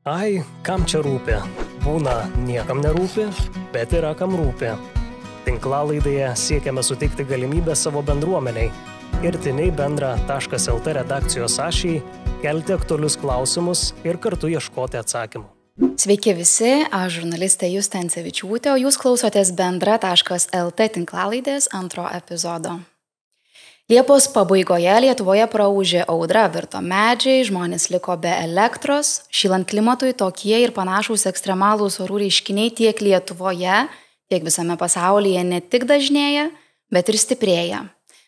Ai, kam čia rūpi? Būna niekam nerūpi, bet yra kam rūpi. Tinklalaidėje siekiame suteikti galimybę savo bendruomeniai, kertiniai bendra.lt redakcijos ašiai, kelti aktualius klausimus ir kartu ieškoti atsakymų. Sveiki visi, aš žurnalistė Justė Ancevičiūtė, o jūs klausotės bendra.lt tinklalaidės antro epizodo. Liepos pabaigoje Lietuvoje praūžė audra, virto medžiai, žmonės liko be elektros. Šylant klimatui tokie ir panašūs ekstremalūs orų reiškiniai tiek Lietuvoje, tiek visame pasaulyje ne tik dažnėja, bet ir stiprėja.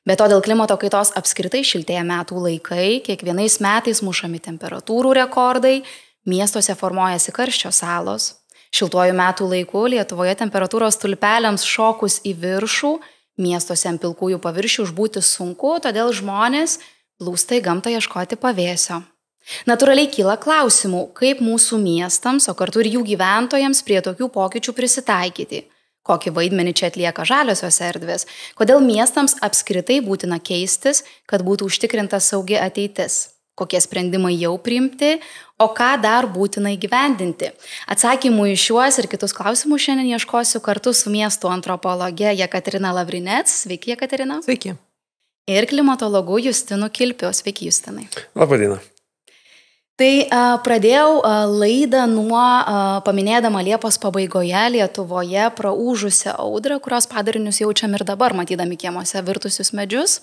Be to dėl klimato kaitos apskritai šiltėja metų laikai, kiekvienais metais mušami temperatūrų rekordai, miestuose formuojasi karščio salos. Šiltuoju metų laiku Lietuvoje temperatūros stulpeliams šokus į viršų, miestuose ant pilkųjų paviršių užbūti sunku, todėl žmonės plūsta į gamtą ieškoti pavėsio. Natūraliai kyla klausimų, kaip mūsų miestams, o kartu ir jų gyventojams prie tokių pokyčių prisitaikyti. Kokį vaidmenį čia atlieka žaliosios erdvės, kodėl miestams apskritai būtina keistis, kad būtų užtikrinta saugi ateitis. Kokie sprendimai jau priimti, o ką dar būtina įgyvendinti. Atsakymų į šiuos ir kitus klausimus šiandien ieškosiu kartu su miestų antropologe Jekaterina Lavrinets. Sveiki, Jekaterina. Sveiki. Ir klimatologu Justinu Kilpiu. Sveiki, Justinai. Labą dieną. Tai pradėjau laidą nuo paminėdama Liepos pabaigoje Lietuvoje praūžusią audrą, kurios padarinius jaučiam ir dabar, matydami kiemuose virtusius medžius.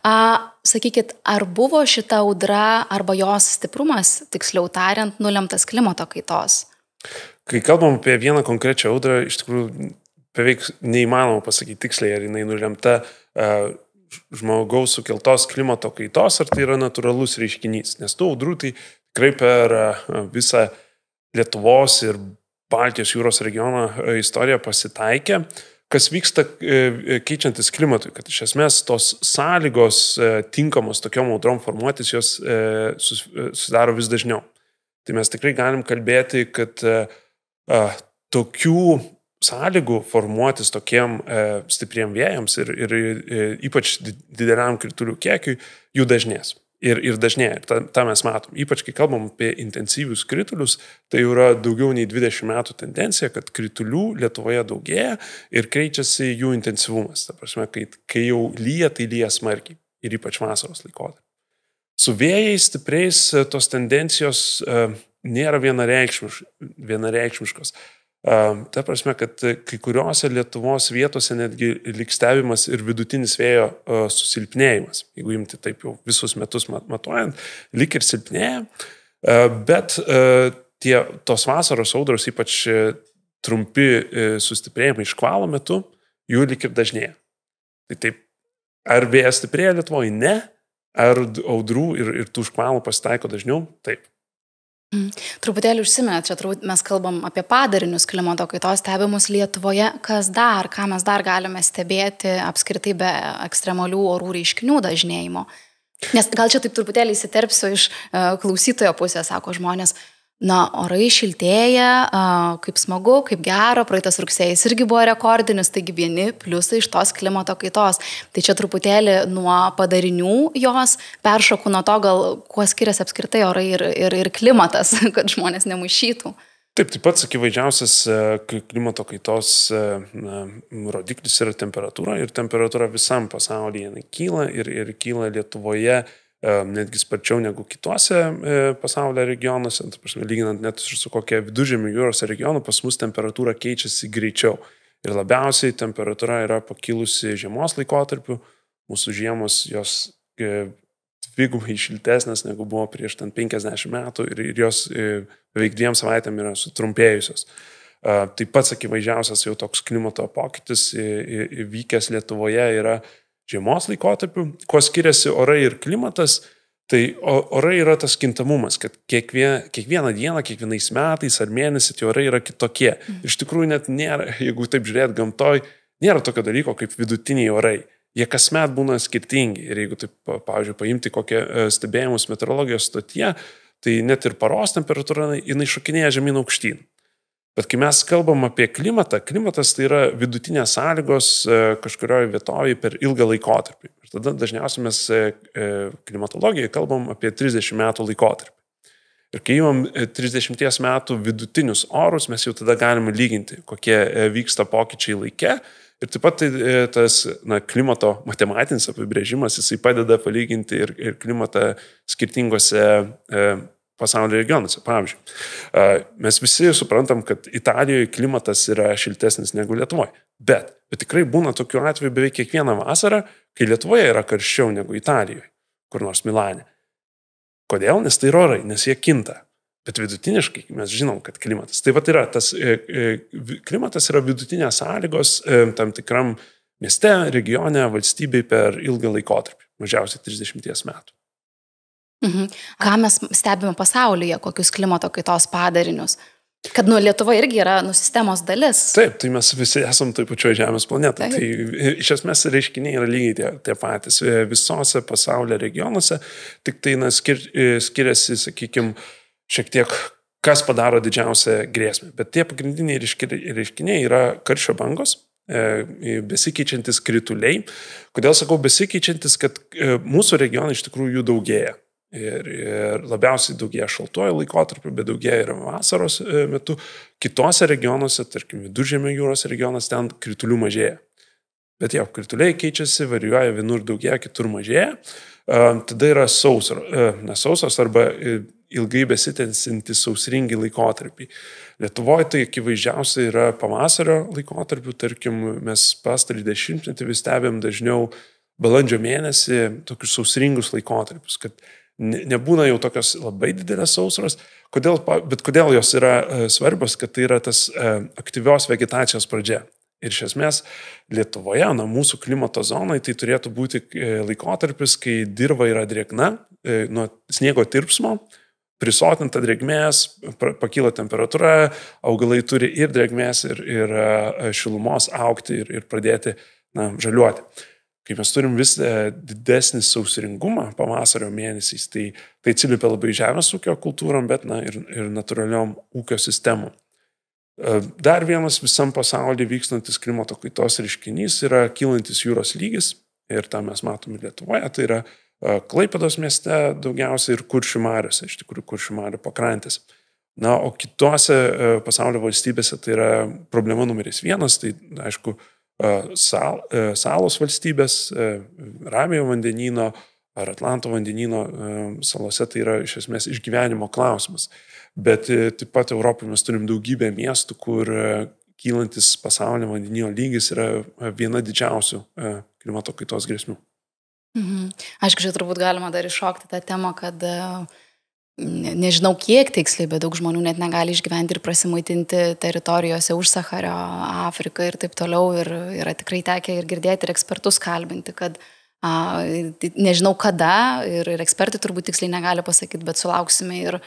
Sakykit, ar buvo šita audra arba jos stiprumas, tiksliau tariant, nulemtas klimato kaitos? Kai kalbam apie vieną konkrečią audrą, iš tikrųjų beveik neįmanoma pasakyti tiksliai, ar jinai nulemta žmogaus sukeltos klimato kaitos, ar tai yra natūralus reiškinys. Nes tų audrų tai tikrai per visą Lietuvos ir Baltijos jūros regiono istoriją pasitaikė, kas vyksta keičiantis klimatui, kad iš esmės tos sąlygos tinkamos tokiom audrom formuotis, jos susidaro vis dažniau. Tai mes tikrai galim kalbėti, kad tokių sąlygų formuotis tokiem stipriem vėjams ir ypač dideliam kritulių kiekiui jų dažnės. Ir dažnėja, tą mes matom. Ypač kai kalbam apie intensyvius kritulius, tai yra daugiau nei 20 metų tendencija, kad kritulių Lietuvoje daugėja ir keičiasi jų intensyvumas. Ta prasme, kai jau lyja, tai lyja smarkiai ir ypač vasaros laikotarpiu. Su vėjais stipriais tos tendencijos nėra vienareikšmiškos. Ta prasme, kad kai kuriuose Lietuvos vietose netgi lyg stebimas ir vidutinis vėjo susilpnėjimas. Jeigu imti taip jau visus metus matuojant, lyg ir silpnėja, bet tos vasaros audros, ypač trumpi sustiprėjimai škvalo metu, jų lyg ir dažnėja. Tai taip, ar vėjas stiprėja Lietuvoje? Ne. Ar audrų ir tų škvalų pasitaiko dažniau? Taip. Truputėlį užsiminėt, čia turbūt mes kalbam apie padarinius klimato kaitos stebimus Lietuvoje. Ką mes dar galime stebėti apskritai be ekstremalių orų reiškinių dažnėjimo? Nes gal čia taip truputėlį įsiterpsiu iš klausytojo pusės, sako žmonės, orai šiltėja, kaip smagu, kaip gera, praeitas rugsėjais irgi buvo rekordinis, taigi vieni pliusai iš tos klimato kaitos. Tai čia truputėlį nuo padarinių jos peršoku nuo to, gal kuo skiriasi apskritai orai ir klimatas, kad žmonės nemaišytų. Taip pat akivaizdžiausias klimato kaitos rodiklis yra temperatūra ir temperatūra visam pasaulyje kyla ir kyla Lietuvoje netgi sparčiau negu kituose pasaulio regionuose, lyginant net su kokia Viduržemio jūros regionu, pas mus temperatūra keičiasi greičiau. Ir labiausiai temperatūra yra pakilusi žiemos laikotarpiu, mūsų žiemos jos dvigubai šiltesnės negu buvo prieš 50 metų ir jos beveik 2 savaitėm yra sutrumpėjusios. Taip pat akivaizdžiausias jau toks klimato pokytis įvykęs Lietuvoje yra žiemos laikotarpiu. Kuo skiriasi orai ir klimatas, tai orai yra tas kintamumas, kad kiekvieną dieną, kiekvienais metais ar mėnesį tie orai yra kitokie. Iš tikrųjų net nėra, jeigu taip žiūrėt gamtoj, nėra tokio dalyko kaip vidutiniai orai. Jie kasmet būna skirtingi. Ir jeigu taip, pavyzdžiui, paimti kokią stebėjimus meteorologijos stotyje, tai net ir paros temperatūra jinai šokinėja žemyn aukštyn. Bet kai mes kalbam apie klimatą, klimatas tai yra vidutinės sąlygos kažkurioje vietovėje per ilgą laikotarpį. Ir tada dažniausiai mes klimatologijoje kalbam apie 30 metų laikotarpį. Ir kai įmam 30 metų vidutinius orus, mes jau tada galime lyginti, kokie vyksta pokyčiai laike. Ir taip pat tas klimato matematinis apibrėžimas, jisai padeda palyginti ir klimatą skirtingose pasaulio regionuose. Pavyzdžiui, mes visi suprantam, kad Italijoje klimatas yra šiltesnis negu Lietuvoje. Bet tikrai būna tokių atvejų beveik kiekvieną vasarą, kai Lietuvoje yra karščiau negu Italijoje, kur nors Milane. Kodėl? Nes tai yra orai, nes jie kinta. Bet vidutiniškai mes žinom, kad klimatas. Tai vat yra tas klimatas yra vidutinės sąlygos tam tikram mieste, regione, valstybei per ilgą laikotarpį, mažiausiai 30 metų. Ką mes stebime pasaulyje, kokius klimato kaitos padarinius? Kad Lietuva irgi yra sistemos dalis. Taip, tai mes visi esam toj pačioje Žemės planetoje. Tai iš esmės reiškiniai yra lygiai tie patys visose pasaulio regionuose, tik tai skiriasi, sakykime, šiek tiek, kas padaro didžiausią grėsmę. Bet tie pagrindiniai reiškiniai yra karščio bangos, besikeičiantis krituliai. Kodėl sakau besikeičiantis, kad mūsų regionai iš tikrųjų jų daugėja. Ir labiausiai daugėja šaltuoju laikotarpiu, bet daugėja ir vasaros metu. Kitose regionuose, tarkim, Viduržemio jūros regionas, ten kritulių mažėja. Bet jau krituliai keičiasi, varijuoja, vienur daugėja, kitur mažėja. Tada yra sausros arba ilgai besitęsiantys sausringi laikotarpiai. Lietuvoje tai akivaizdžiausiai yra pavasario laikotarpiu, tarkim, mes pastarį 10-metį vis stebėm dažniau balandžio mėnesį tokius sausringus laikotarpius, kad nebūna jau tokios labai didelės sausros, bet kodėl jos yra svarbios, kad tai yra tas aktyvios vegetacijos pradžia. Ir iš esmės Lietuvoje, mūsų klimato zonai, tai turėtų būti laikotarpis, kai dirva yra drėgna, nuo sniego tirpsmo, prisotinta drėgmės, pakyla temperatūra, augalai turi ir drėgmės, ir šilumos augti ir pradėti žaliuoti. Kai mes turim vis didesnį sausringumą pavasario mėnesiais, tai atsiliepia labai žemės ūkio kultūrom, bet ir natūraliom ūkio sistemom. Dar vienas visam pasaulyje vykstantis klimato kaitos reiškinys yra kylantis jūros lygis, ir tą mes matome Lietuvoje, tai yra Klaipėdos mieste daugiausiai ir Kuršių mariose, iš tikrųjų Kuršių marių pakrantės. O kitose pasaulio valstybėse tai yra problema numeris 1, tai aišku, salos valstybės, Ramiojo vandenyno ar Atlanto vandenyno salose tai yra iš esmės išgyvenimo klausimas. Bet taip pat Europoje mes turim daugybę miestų, kur kylantis pasaulinio vandenyno lygis yra viena didžiausių klimato kaitos grėsmių. Aišku, čia turbūt galima dar iššokti tą temą, kad nežinau kiek tiksliai, bet daug žmonių net negali išgyventi ir prasimaitinti teritorijose už Sahario, Afriką ir taip toliau. Ir yra tikrai tekę ir girdėti ir ekspertus kalbinti, kad nežinau kada ir ekspertai turbūt tiksliai negali pasakyti, bet sulauksime ir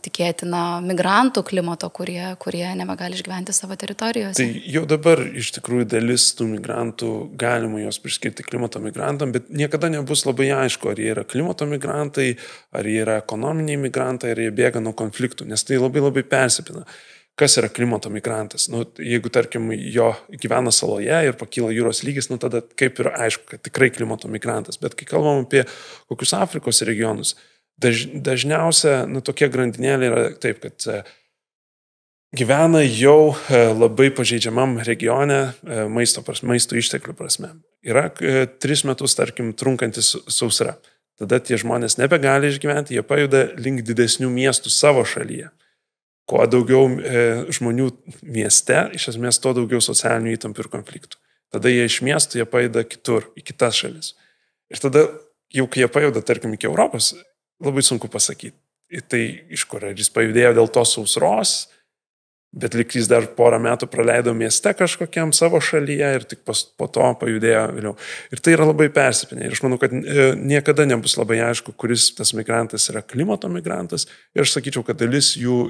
tikėtina migrantų klimato, kurie nebegali išgyventi savo teritorijose. Tai jau dabar iš tikrųjų dalis tų migrantų galima juos priskirti klimato migrantam, bet niekada nebus labai aišku, ar jie yra klimato migrantai, ar jie yra ekonominiai migrantai, ar jie bėga nuo konfliktų, nes tai labai labai persipina. Kas yra klimato migrantas? Jeigu, tarkim, jo gyvena saloje ir pakyla jūros lygis, tada kaip yra aišku, kad tikrai klimato migrantas. Bet kai kalbam apie kokius Afrikos regionus, dažniausia, tokie grandinėliai yra taip, kad gyvena jau labai pažeidžiamam regione maisto išteklių prasme. Yra 3 metus, tarkim, trunkantis sausra. Tada tie žmonės nebegali išgyventi, jie pajuda link didesnių miestų savo šalyje. Kuo daugiau žmonių mieste, iš esmės, to daugiau socialinių įtampų ir konfliktų. Tada jie iš miestų, jie pajuda kitur, į kitas šalis. Ir tada, jau kai jie pajuda, tarkim, iki Europos, labai sunku pasakyti. Tai iš kur, ar jis pajudėjo dėl to sausros, bet lyg jis dar porą metų praleido mieste kažkokiam savo šalyje ir tik po to pajudėjo vėliau. Ir tai yra labai persipinę. Ir aš manau, kad niekada nebus labai aišku, kuris tas migrantas yra klimato migrantas. Ir aš sakyčiau, kad dalis jų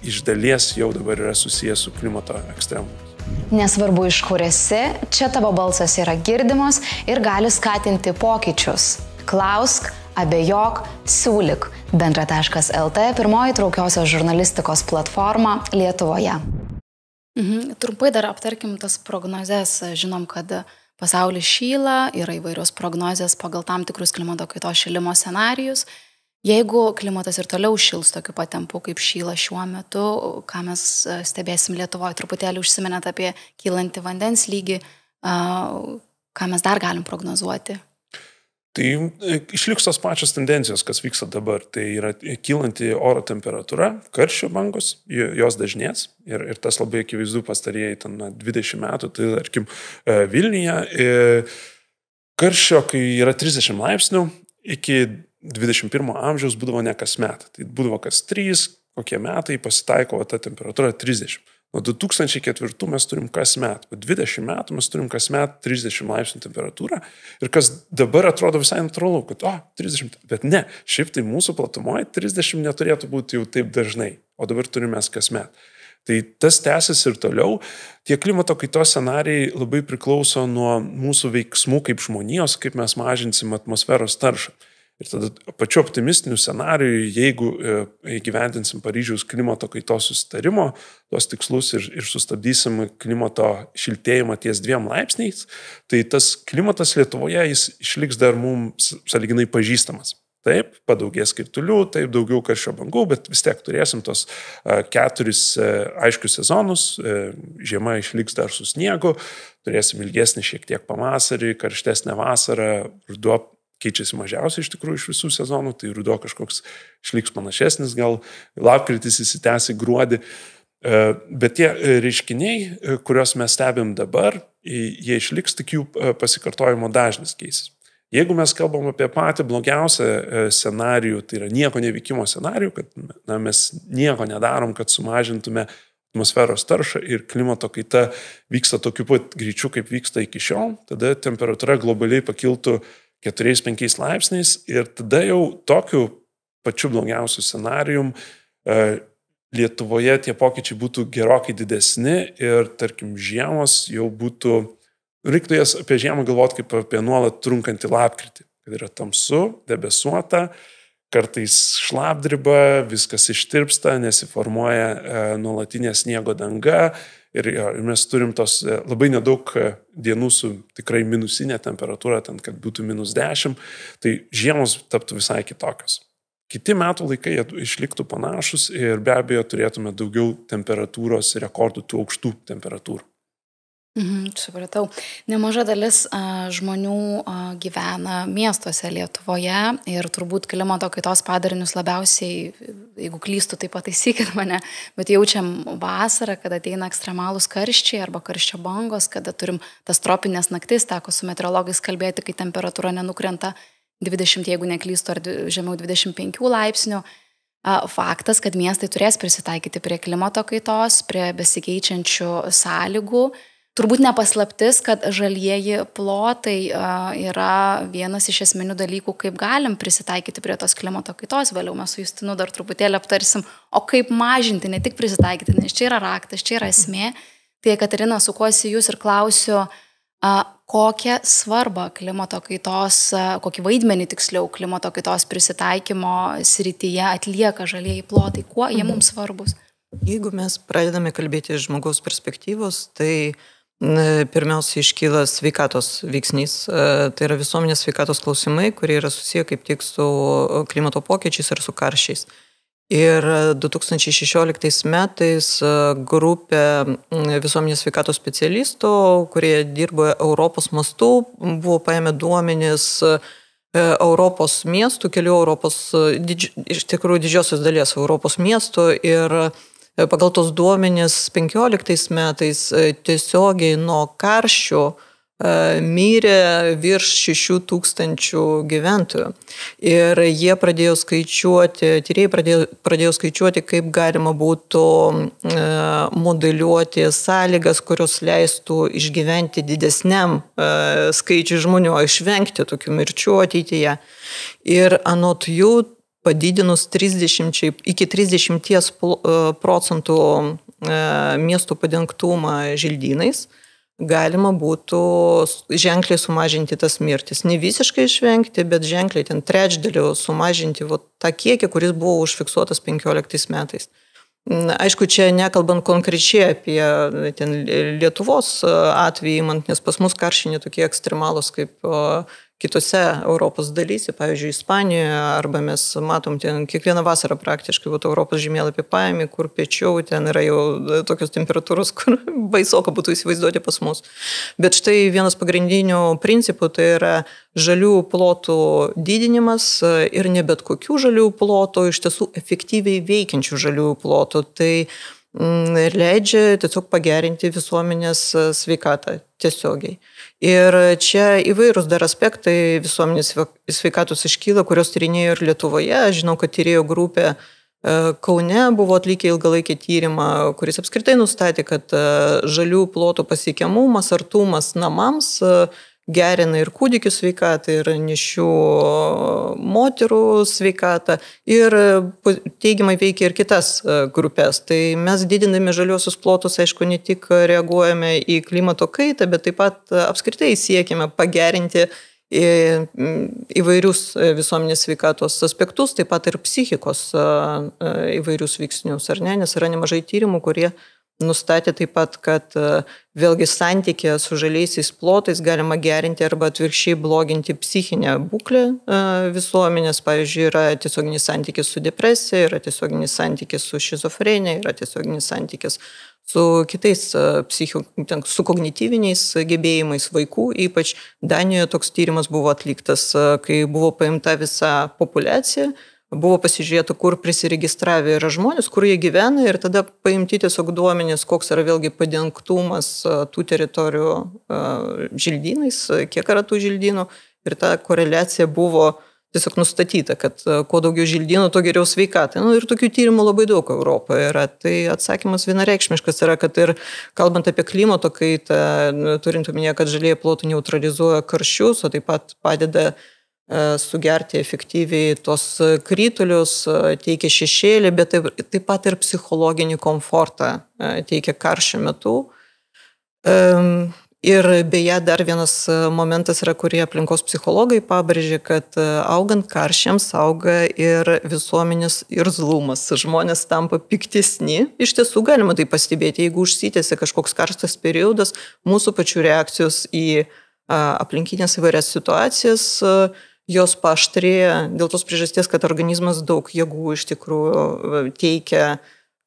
iš dalies jau dabar yra susijęs su klimato ekstremumais. Nesvarbu, iš kur esi, čia tavo balsas yra girdimas ir gali skatinti pokyčius. Klausk, abejok, siūlyk. Bendra.lt pirmoji traukiosios žurnalistikos platforma Lietuvoje. Trumpai dar aptarkim tas prognozes. Žinom, kad pasaulis šyla, yra įvairios prognozės pagal tam tikrus klimato kaitos šilimo scenarijus. Jeigu klimatas ir toliau šils tokiu pat tempu, kaip šyla šiuo metu, ką mes stebėsim Lietuvoje, truputėlį užsimenėt apie kylantį vandens lygį, ką mes dar galim prognozuoti? Tai išliks tos pačios tendencijos, kas vyksta dabar. Tai yra kylanti oro temperatūra, karščio bangos, jos dažnės ir tas labai akivaizdu pastarėjai 20 metų, tai tarkim Vilniuje karščio, kai yra 30 laipsnių, iki 21 amžiaus būdavo ne kas metą. Tai būdavo kas 3, kokie metai pasitaiko ta temperatūra 30. Nuo 2004 mes turim kas met. Po 20 metų mes turim kas met 30 laipsnių temperatūrą. Ir kas dabar atrodo visai natūralu, kad 30. Bet ne, šiaip tai mūsų platumoje 30 neturėtų būti jau taip dažnai. O dabar turime mes kas met. Tai tas tęsis ir toliau. Tie klimato kaitos scenarijai labai priklauso nuo mūsų veiksmų kaip žmonijos, kaip mes mažinsim atmosferos taršą. Ir tada pačiu optimistiniu scenariju, jeigu įgyvendinsim Paryžiaus klimato kaitos susitarimo, tuos tikslus ir sustabdysim klimato šiltėjimą ties 2 laipsniais, tai tas klimatas Lietuvoje jis išliks dar mums sąlyginai pažįstamas. Taip, padaugės kritulių, taip, daugiau karščio bangų, bet vis tiek turėsim tos 4 aiškius sezonus, žiema išliks dar su sniegu, turėsim ilgesnį šiek tiek pavasarį, karštesnę vasarą, ruduo keičiasi mažiausiai iš tikrųjų iš visų sezonų, tai ruduo kažkoks išliks panašesnis, gal lapkritis įsitęs į gruodį, bet tie reiškiniai, kuriuos mes stebim dabar, jie išliks, tik jų pasikartojimo dažnis keisis. Jeigu mes kalbam apie patį blogiausią scenarijų, tai yra nieko neveikimo scenarijų, kad mes nieko nedarom, kad sumažintume atmosferos taršą ir klimato kaita vyksta tokiu pat greičiu, kaip vyksta iki šiol, tada temperatūra globaliai pakiltų 4-5 laipsniais ir tada jau tokiu pačiu blogiausiu scenarijum Lietuvoje tie pokyčiai būtų gerokai didesni ir, tarkim, žiemos jau būtų, reiktų jas apie žiemą galvoti kaip apie nuolat trunkantį lapkritį, kad yra tamsu, debesuota, kartais šlapdriba, viskas ištirpsta, nesiformuoja nuolatinė sniego danga. Ir mes turim tos labai nedaug dienų su tikrai minusinė temperatūra, ten, kad būtų -10, tai žiemos taptų visai kitokios. Kiti metų laikai išliktų panašus ir be abejo turėtume daugiau temperatūros rekordų, tų aukštų temperatūrų. Supratau. Nemaža dalis žmonių gyvena miestuose Lietuvoje ir turbūt klimato kaitos padarinius labiausiai, jeigu klystu, tai pataisykit mane, bet jaučiam vasarą, kada ateina ekstremalūs karščiai arba karščio bangos, kada turim tas tropinės naktis, teko su meteorologais kalbėti, kai temperatūra nenukrenta 20, jeigu neklystu, ar žemiau 25 laipsnių. Faktas, kad miestai turės prisitaikyti prie klimato kaitos, prie besikeičiančių sąlygų. Turbūt nepaslaptis, kad žalieji plotai yra vienas iš esminių dalykų, kaip galim prisitaikyti prie tos klimato kaitos. Vėliau mes su Justinu dar truputėlį aptarsim, o kaip mažinti, ne tik prisitaikyti, nes čia yra raktas, čia yra esmė. Tai, Katerina, sukuosi jūs ir klausiu, kokią svarbą klimato kaitos, kokį vaidmenį tiksliau klimato kaitos prisitaikymo srityje atlieka žalieji plotai, kuo jie mums svarbus? Jeigu mes pradedame kalbėti iš žmogaus perspektyvos, tai pirmiausia iškyla sveikatos veiksnys, tai yra visuomenės sveikatos klausimai, kurie yra susiję kaip tik su klimato pokyčiais ir su karščiais. Ir 2016 metais grupė visuomenės sveikatos specialistų, kurie dirbo Europos mastu, buvo paėmę duomenis Europos miestų, kelių Europos, iš tikrųjų didžiosios dalies Europos miestų ir pagal tos duomenis 15 metais tiesiogiai nuo karščių mirė virš 6,000 gyventojų. Ir jie pradėjo skaičiuoti, tyrėjai pradėjo skaičiuoti, kaip galima būtų modeliuoti sąlygas, kurios leistų išgyventi didesniam skaičiui žmonių, išvengti tokių mirčių ateityje. Ir anot jų padidinus iki 30% miestų padengtumą želdynais, galima būtų ženkliai sumažinti tas mirtis. Ne visiškai išvengti, bet ženkliai ten trečdaliu sumažinti tą kiekį, kuris buvo užfiksuotas 15 metais. Aišku, čia nekalbant konkrečiai apie Lietuvos atvejį, nes pas mus karščiai netokie ekstremalūs kaip kitose Europos dalyse, pavyzdžiui, Ispanijoje, arba mes matom ten kiekvieną vasarą praktiškai Europos žemėlapį paėmė, kur piečiau ten yra jau tokios temperatūros, kur baisoka būtų įsivaizduoti pas mus. Bet štai vienas pagrindinių principų tai yra žalių plotų didinimas ir ne bet kokių žalių plotų, iš tiesų efektyviai veikiančių žalių plotų. Tai leidžia tiesiog pagerinti visuomenės sveikatą tiesiogiai. Ir čia įvairūs dar aspektai visuomenės sveikatos iškyla, kurios tyrinėjo ir Lietuvoje. Aš žinau, kad tyrėjo grupė Kaune buvo atlikę ilgalaikį tyrimą, kuris apskritai nustatė, kad žalių plotų pasiekiamumas, artumas namams gerina ir kūdikių sveikatą, ir nėščių moterų sveikatą, ir teigiamai veikia ir kitas grupės. Tai mes didindami žaliuosius plotus, aišku, ne tik reaguojame į klimato kaitą, bet taip pat apskritai siekime pagerinti įvairius visuomenės sveikatos aspektus, taip pat ir psichikos įvairius veiksnius, ar ne? Nes yra nemažai tyrimų, kurie nustatė taip pat, kad vėlgi santykė su žaliaisiais plotais galima gerinti arba atvirkščiai bloginti psichinę būklę visuomenės. Pavyzdžiui, yra tiesioginis santykis su depresija, yra tiesioginis santykis su šizofrenija, yra tiesioginis santykis su kitais su kognityviniais gebėjimais vaikų. Ypač Danijoje toks tyrimas buvo atliktas, kai buvo paimta visa populiacija, buvo pasižiūrėta, kur prisiregistravę yra žmonės, kur jie gyvena, ir tada paimti tiesiog duomenys, koks yra vėlgi padengtumas tų teritorijų želdynais, kiek yra tų želdynų, ir ta koreliacija buvo tiesiog nustatyta, kad kuo daugiau želdynų, to geriau sveikatai. Ir tokių tyrimų labai daug Europoje yra. Tai atsakymas vienareikšmiškas yra, kad ir kalbant apie klimato kaitą, turint omenyje, kad žalieji plotai neutralizuoja karščius, o taip pat padeda sugerti efektyviai tos kritulius, teikia šešėlį, bet taip pat ir psichologinį komfortą teikia karščio metu. Ir beje, dar vienas momentas yra, kurį aplinkos psichologai pabrėžė, kad augant karščiams auga ir visuomenės irzlumas. Žmonės tampa piktesni. Iš tiesų galima tai pastebėti, jeigu užsitęsia kažkoks karštas periodas, mūsų pačių reakcijos į aplinkinės įvairias situacijas, jos paaštrėja dėl tos priežasties, kad organizmas daug jėgų iš tikrųjų teikia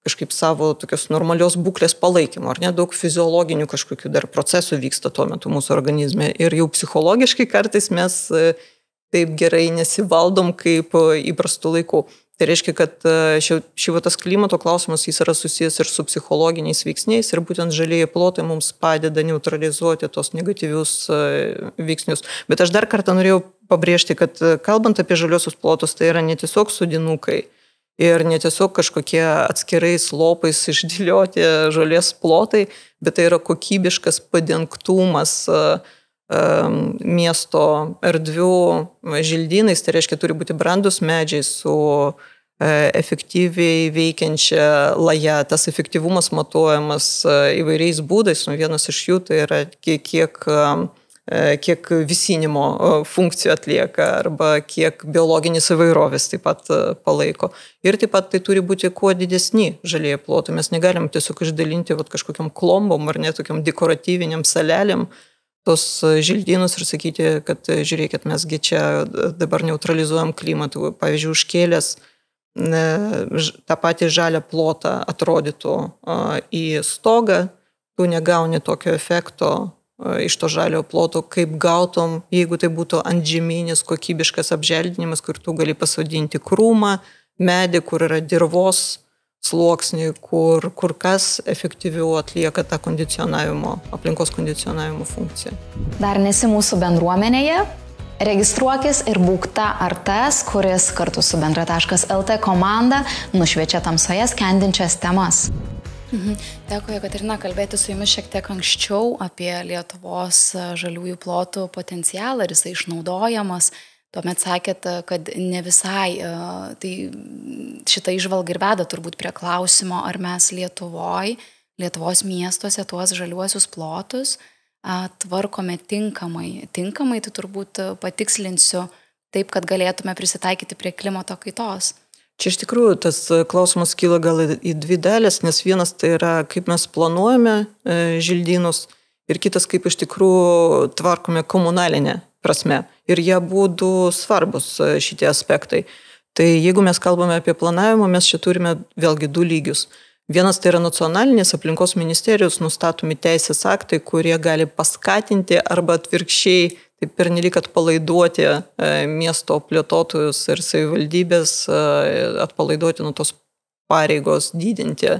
kažkaip savo tokios normalios būklės palaikymo, ar ne, daug fiziologinių kažkokių dar procesų vyksta tuo metu mūsų organizme. Ir jau psichologiškai kartais mes taip gerai nesivaldom kaip įprastų laikų. Tai reiškia, kad šitas klimato klausimas jis yra susijęs ir su psichologiniais veiksniais, ir būtent žalieji plotai mums padeda neutralizuoti tos negatyvius veiksnius. Bet aš dar kartą norėjau pabrėžti, kad kalbant apie žaliosius plotus, tai yra ne tiesiog sodinukai ir ne tiesiog kažkokie atskirais lopais išdėlioti žolės plotai, bet tai yra kokybiškas padengtumas miesto erdvių želdynais, tai reiškia, turi būti brandus medžiai su efektyviai veikiančia laja. Tas efektyvumas matuojamas įvairiais būdais. Vienas iš jų tai yra kiek visinimo funkcijų atlieka arba kiek biologinės įvairovės taip pat palaiko. Ir taip pat tai turi būti kuo didesni žalieji plotai. Mes negalim tiesiog išdalinti kažkokiam klombom ar netokiam dekoratyviniam salelėm tos želdynus ir sakyti, kad žiūrėkit, mesgi čia dabar neutralizuojam klimatą. Pavyzdžiui, užkėlęs tą patį žalią plotą atrodytų į stogą, tu negauni tokio efekto iš to žalio ploto, kaip gautum, jeigu tai būtų antžeminis kokybiškas apželdinimas, kur tu gali pasodinti krūmą, medį, kur yra dirvos sluoksnį, kur kas efektyviau atlieka tą aplinkos kondicionavimo funkciją. Dar nesi mūsų bendruomenėje? Registruokis ir būk ta ar tas, kuris kartu su bendra.lt komanda nušviečia tamsoje skendinčias temas. Teko, Jekaterina, kalbėti su jumis šiek tiek anksčiau apie Lietuvos žaliųjų plotų potencialą ir jisai išnaudojamas. Tuomet sakėt, kad ne visai, tai šitą įžvalgą ir veda turbūt prie klausimo, ar mes Lietuvos miestuose tuos žaliuosius plotus tvarkome tinkamai. Tinkamai, tai turbūt patikslinsiu taip, kad galėtume prisitaikyti prie klimato kaitos. Čia iš tikrųjų tas klausimas kyla gal į dvi dalis, nes vienas tai yra, kaip mes planuojame želdynus, ir kitas, kaip iš tikrųjų tvarkome komunalinę prasme. ir jie būtų svarbus šitie aspektai. Tai jeigu mes kalbame apie planavimą, mes čia turime vėlgi 2 lygius. Vienas tai yra nacionalinės aplinkos ministerijos nustatomi teisės aktai, kurie gali paskatinti arba atvirkščiai taip pernelyg atpalaiduoti miesto plėtotojus ir savivaldybės, atpalaiduoti nuo tos pareigos didinti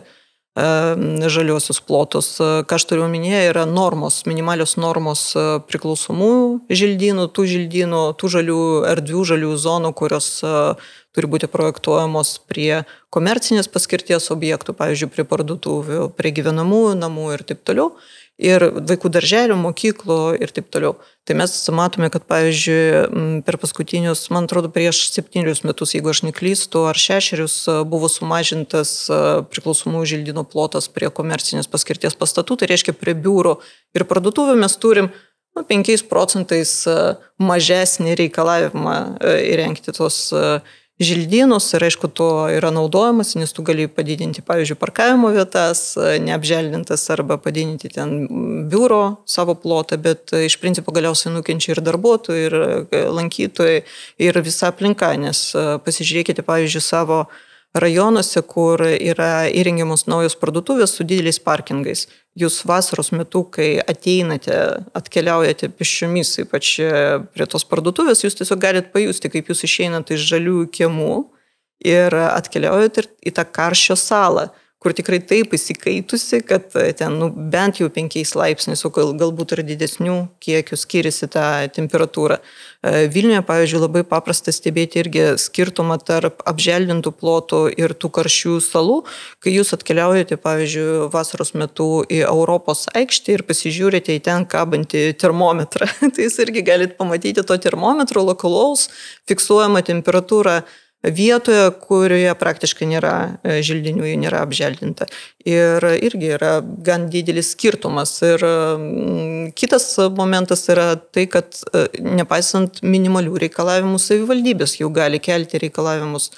žaliuosius plotus. Ką aš turiu omenyje, yra normos, minimalios normos priklausomų želdynų, tų žalių erdvių, žalių zonų, kurios turi būti projektuojamos prie komercinės paskirties objektų, pavyzdžiui, prie parduotuvių, prie gyvenamųjų namų ir taip toliau. Ir vaikų darželių, mokyklų ir taip toliau. Tai mes matome, kad, pavyzdžiui, per paskutinius, man atrodo, prieš 7 metus, jeigu aš neklystu, ar 6 buvo sumažintas priklausomų želdynų plotas prie komercinės paskirties pastatų, tai reiškia prie biurų ir parduotuvių mes turim 5% mažesnį reikalavimą įrengti tos želdynus ir aišku, to yra naudojamas, nes tu gali padidinti, pavyzdžiui, parkavimo vietas, neapželdintas arba padidinti ten biuro savo plotą, bet iš principo galiausiai nukenčia ir darbuotojai, ir lankytojai, ir visa aplinka, nes pasižiūrėkite, pavyzdžiui, savo rajonuose, kur yra įrengiamos naujos parduotuvės su dideliais parkingais. Jūs vasaros metu, kai atkeliaujate pėsčiomis, ypač prie tos parduotuvės, jūs tiesiog galite pajusti, kaip jūs išeinate iš žaliųjų kiemų ir atkeliaujate į tą karščio salą, kur tikrai taip įsikaitusi, kad ten bent jau 5 laipsniais, o galbūt ir didesnių kiekių skiriasi tą temperatūrą. Vilniuje, pavyzdžiui, labai paprasta stebėti irgi skirtumą tarp apželdintų plotų ir tų karščių salų, kai jūs atkeliaujate, pavyzdžiui, vasaros metu į Europos aikštę ir pasižiūrite į ten kabantį termometrą. Tai jūs irgi galite pamatyti to termometro lokalaus, fiksuojamą temperatūrą vietoje, kurioje praktiškai nėra želdinių, nėra apželdinta. Ir irgi yra gan didelis skirtumas. Ir kitas momentas yra tai, kad nepaisant minimalių reikalavimų savivaldybės, jau gali kelti reikalavimus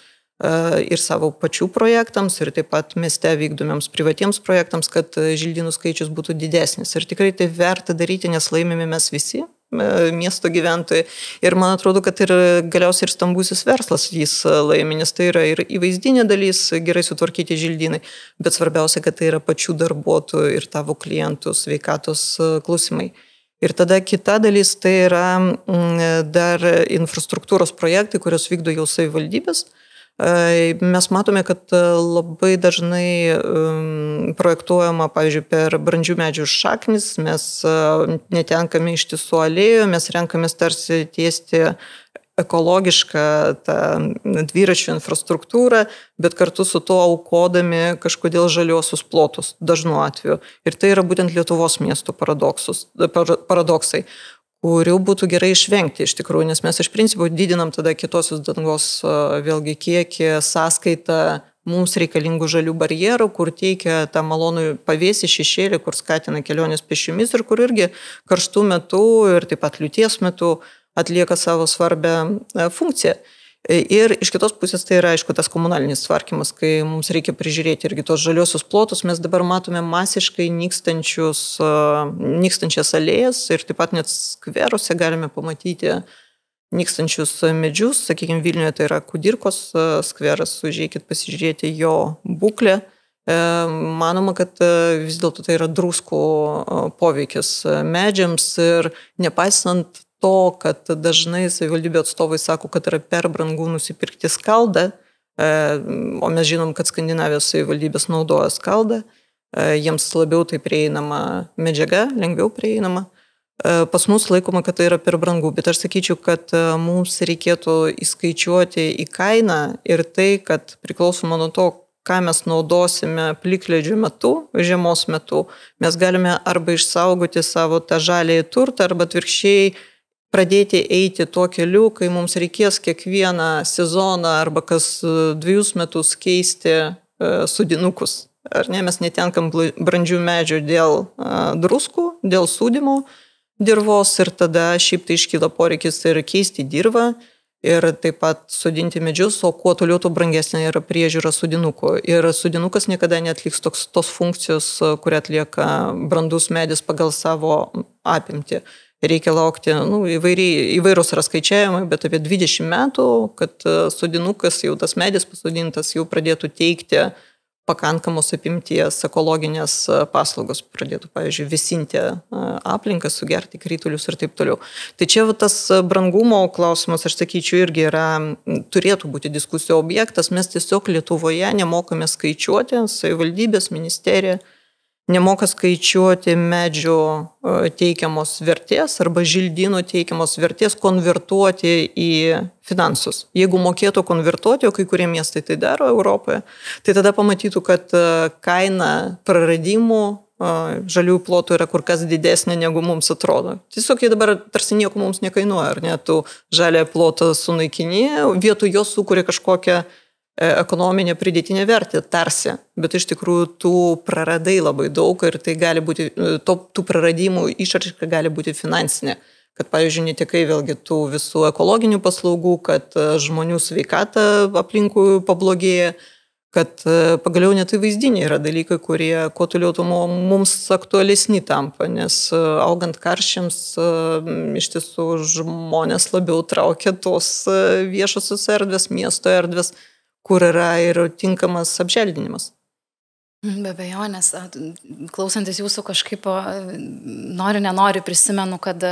ir savo pačių projektams, ir taip pat mieste vykdomiems privatiems projektams, kad želdynų skaičius būtų didesnis. Ir tikrai tai verta daryti, nes laimime mes visi, miesto gyventojai. Ir man atrodo, kad ir galiausiai ir stambusis verslas jis laimi, nes tai yra ir įvaizdinė dalis, gerai sutvarkyti želdynai, bet svarbiausia, kad tai yra pačių darbuotojų ir tavo klientų sveikatos klausimai. Ir tada kita dalis tai yra dar infrastruktūros projektai, kurios vykdo jau savivaldybės. Mes matome, kad labai dažnai projektuojama, pavyzdžiui, per brandžių medžių šaknis, mes netenkame iš tiesų alėjų, mes renkamės tarsi tiesti ekologišką tą dviračių infrastruktūrą, bet kartu su to aukodami kažkodėl žaliuosius plotus dažnu atveju. Ir tai yra būtent Lietuvos miestų paradoksai, kurių būtų gerai išvengti iš tikrųjų, nes mes iš principo didinam tada kietosios dangos vėlgi kiekį, sąskaitą mums reikalingų žalių barjerų, kur teikia tą malonų pavėsį šešėlį, kur skatina kelionės pėsčiomis ir kur irgi karštų metų ir taip pat liūties metu atlieka savo svarbią funkciją. Ir iš kitos pusės tai yra, aišku, tas komunalinis tvarkymas, kai mums reikia prižiūrėti irgi tos žaliosius plotus. Mes dabar matome masiškai nykstančias alėjas ir taip pat net skveruose galime pamatyti nykstančius medžius. Sakykime, Vilniuje tai yra Kudirkos skveras, užeikit pasižiūrėti jo būklę. Manoma, kad vis dėlto tai yra druskų poveikis medžiams ir nepaisant to, kad dažnai savivaldybė atstovai sako, kad yra per brangu nusipirkti skaldą, o mes žinom, kad Skandinavijos savivaldybės naudoja skaldą, jiems labiau tai prieinama medžiaga, lengviau prieinama. Pas mus laikoma, kad tai yra per brangu, bet aš sakyčiau, kad mums reikėtų įskaičiuoti į kainą ir tai, kad priklausoma nuo to, ką mes naudosime plikledžio metu, žiemos metu, mes galime arba išsaugoti savo tą žaliąjį turtą, arba atvirkščiai pradėti eiti tuo keliu, kai mums reikės kiekvieną sezoną arba kas 2 metus keisti sodinukus. Ar ne, mes netenkam brandžių medžių dėl druskų, dėl sūdymo dirvos ir tada šiaip tai iškyla poreikis ir keisti dirvą ir taip pat sodinti medžius, o kuo toliau, tuo brangesnė yra priežiūra sodinukų. Ir sodinukas niekada neatliks tos funkcijos, kurią atlieka brandus medis pagal savo apimtį. reikia laukti, įvairūs yra skaičiavimai, bet apie 20 metų, kad sodinukas, jau tas medis pasodintas, jau pradėtų teikti pakankamos apimties ekologinės paslaugos, pradėtų, pavyzdžiui, vėsinti aplinką, sugerti kritulius ir taip toliau. Tai čia tas brangumo klausimas, aš sakyčiau, irgi turėtų būti diskusijų objektas. Mes tiesiog Lietuvoje nemokame skaičiuoti, savivaldybės, ministerija nemoka skaičiuoti medžio teikiamos vertės arba želdynų teikiamos vertės, konvertuoti į finansus. Jeigu mokėtų konvertuoti, o kai kurie miestai tai daro Europoje, tai tada pamatytų, kad kaina praradimų žaliųjų plotų yra kur kas didesnė, negu mums atrodo. Tiesiog jie dabar tarsi nieko mums nekainuoja, ar ne? Tu žalią plotą sunaikini, vietoj jo sukuria kažkokią ekonominė pridėtinė vertė, tarsi, bet iš tikrųjų tu praradai labai daug ir tai gali būti, tų praradimų išraiška gali būti finansinė, kad, pavyzdžiui, netekai vėlgi tų visų ekologinių paslaugų, kad žmonių sveikata aplinkui pablogėja, kad pagaliau net įvaizdiniai yra dalykai, kurie kuo toliau tuo mums aktualesni tampa, nes augant karščiams iš tiesų žmonės labiau traukia tos viešosios erdvės, miesto erdvės, kur yra ir tinkamas apželdinimas. Be abejonės, klausantis jūsų kažkaip nenoriu prisimenu, kad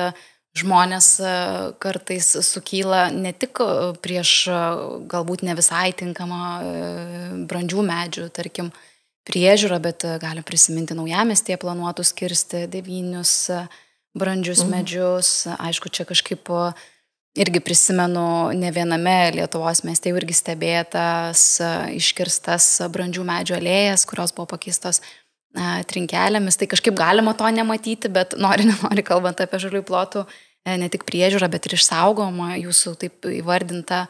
žmonės kartais sukyla ne tik prieš galbūt ne visai tinkamą brandžių medžių, tarkim, priežiūrą, bet gali prisiminti naujamiestyje planuotus kirsti 9 brandžius medžius. Aišku, čia kažkaip irgi prisimenu, ne viename Lietuvos mieste jau irgi stebėtas, iškirstas brandžių medžių alėjas, kurios buvo pakeistos trinkelėmis. Tai kažkaip galima to nematyti, bet nenori kalbant apie žaliųjų plotų, ne tik priežiūrą, bet ir išsaugomą jūsų taip įvardintą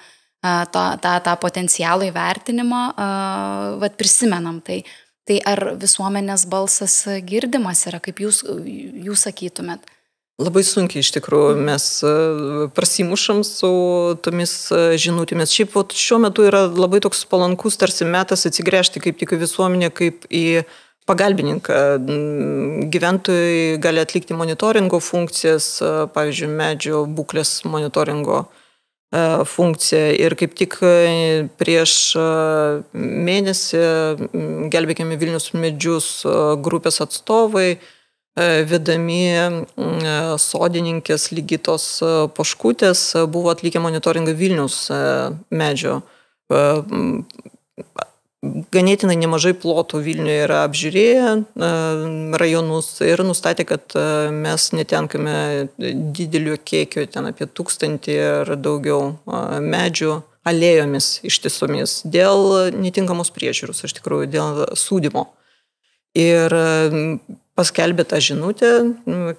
tą potencialų įvertinimą, prisimenam tai. Tai ar visuomenės balsas girdimas yra, kaip jūs sakytumėt? Labai sunkiai iš tikrųjų mes prasimušam su tomis žinutėmis. Šiaip šiuo metu yra labai toks palankus tarsi metas atsigręžti kaip tik į visuomenę, kaip į pagalbininką. Gyventojai gali atlikti monitoringo funkcijas, pavyzdžiui, medžio būklės monitoringo funkciją. Ir kaip tik prieš mėnesį Gelbėkime Vilniaus medžius grupės atstovai vedami sodininkės Ligitos Poškutės buvo atlikę monitoringą Vilniaus medžio. Ganėtinai nemažai plotų Vilniuje yra apžiūrėję rajonus ir nustatė, kad mes netenkame didelio kiekio, ten apie 1000 ir daugiau medžių alėjomis ištisomis dėl netinkamos priežiūros, iš tikrųjų, dėl sūdymo. Ir paskelbė tą žinutę,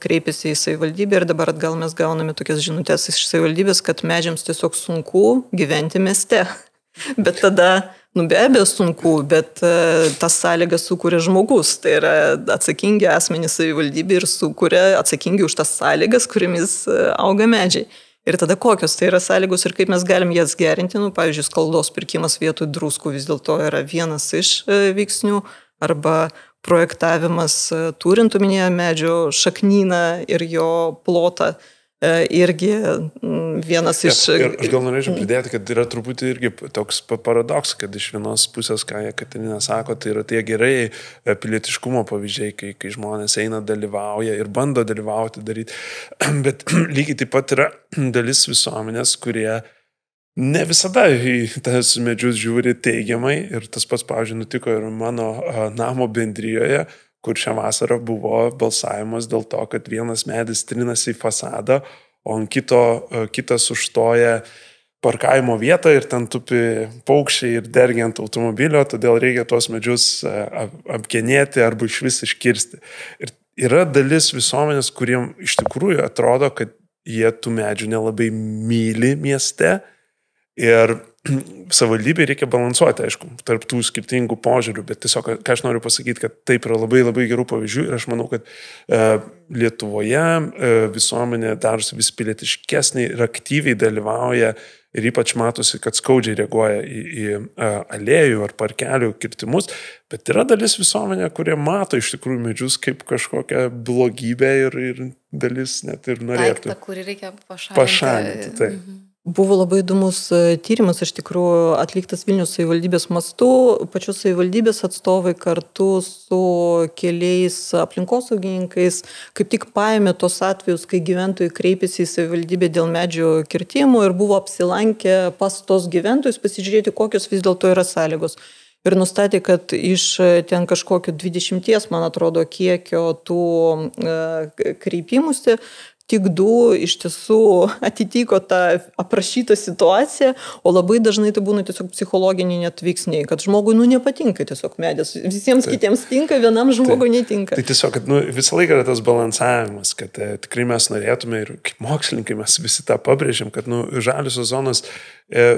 kreipėsi į savivaldybę ir dabar atgal mes gauname tokias žinutės iš savivaldybės, kad medžiams tiesiog sunku gyventi mieste. Bet tada, be abejo sunku, bet tas sąlygas sukuria žmogus, tai yra atsakingi asmenys savivaldybė ir sukuria atsakingi už tas sąlygas, kuriamis auga medžiai. Ir tada kokios tai yra sąlygos ir kaip mes galim jas gerinti, pavyzdžiui, skaldos pirkimas vietoj druskų vis dėlto yra vienas iš veiksnių, arba projektavimas turint omenyje medžio šaknyną ir jo plotą irgi vienas iš... Aš gal norėčiau pridėti, kad yra truputį irgi toks paradoks, kad iš vienos pusės, ką Jekaterina sako, tai yra tie gerai pilietiškumo pavyzdžiai, kai žmonės eina, dalyvauja ir bando dalyvauti, daryti. Bet lygiai taip pat yra dalis visuomenės, kurie ne visada į tas medžius žiūri teigiamai ir tas pats, pavyzdžiui, nutiko ir mano namo bendrijoje, kur šią vasarą buvo balsavimas dėl to, kad vienas medis trinasi į fasadą, o ant kitas užstoja parkavimo vietą ir ten tupi paukščiai ir dergia ant automobilio, todėl reikia tuos medžius apgenėti arba iš vis iškirsti. Ir yra dalis visuomenės, kuriem iš tikrųjų atrodo, kad jie tų medžių nelabai myli mieste. Ir savivaldybei reikia balansuoti, aišku, tarp tų skirtingų požiūrių, bet tiesiog, ką aš noriu pasakyti, kad taip yra labai labai gerų pavyzdžių ir aš manau, kad Lietuvoje visuomenė darosi vis pilietiškesnė ir aktyviai dalyvauja ir ypač matosi, kad skaudžiai reaguoja į alėjų ar parkelių kirtimus, bet yra dalis visuomenė, kurie mato iš tikrųjų medžius kaip kažkokią blogybę ir dalis net ir norėtų. Daiktą, kurį reikia pašalinti. Tai. Buvo labai įdomus tyrimas, iš tikrųjų, atliktas Vilniaus savivaldybės mastu. Pačios savivaldybės atstovai kartu su keliais aplinkosaugininkais kaip tik paėmė tos atvejus, kai gyventojai kreipėsi į savivaldybę dėl medžių kirtimų ir buvo apsilankę pas tos gyventojus pasižiūrėti, kokios vis dėlto yra sąlygos. Ir nustatė, kad iš ten kažkokio 20, man atrodo, kiekio tų kreipimusi, tik 2 iš tiesų atitiko tą aprašytą situaciją, o labai dažnai tai būna tiesiog psichologiniai net veiksniai, kad žmogui nepatinka tiesiog medis, visiems kitiems tinka, vienam žmogui netinka. Tai tiesiog, kad visą laiką yra tas balansavimas, kad tikrai mes norėtume ir kaip mokslininkai mes visi tą pabrėžiam, kad žaliosios zonos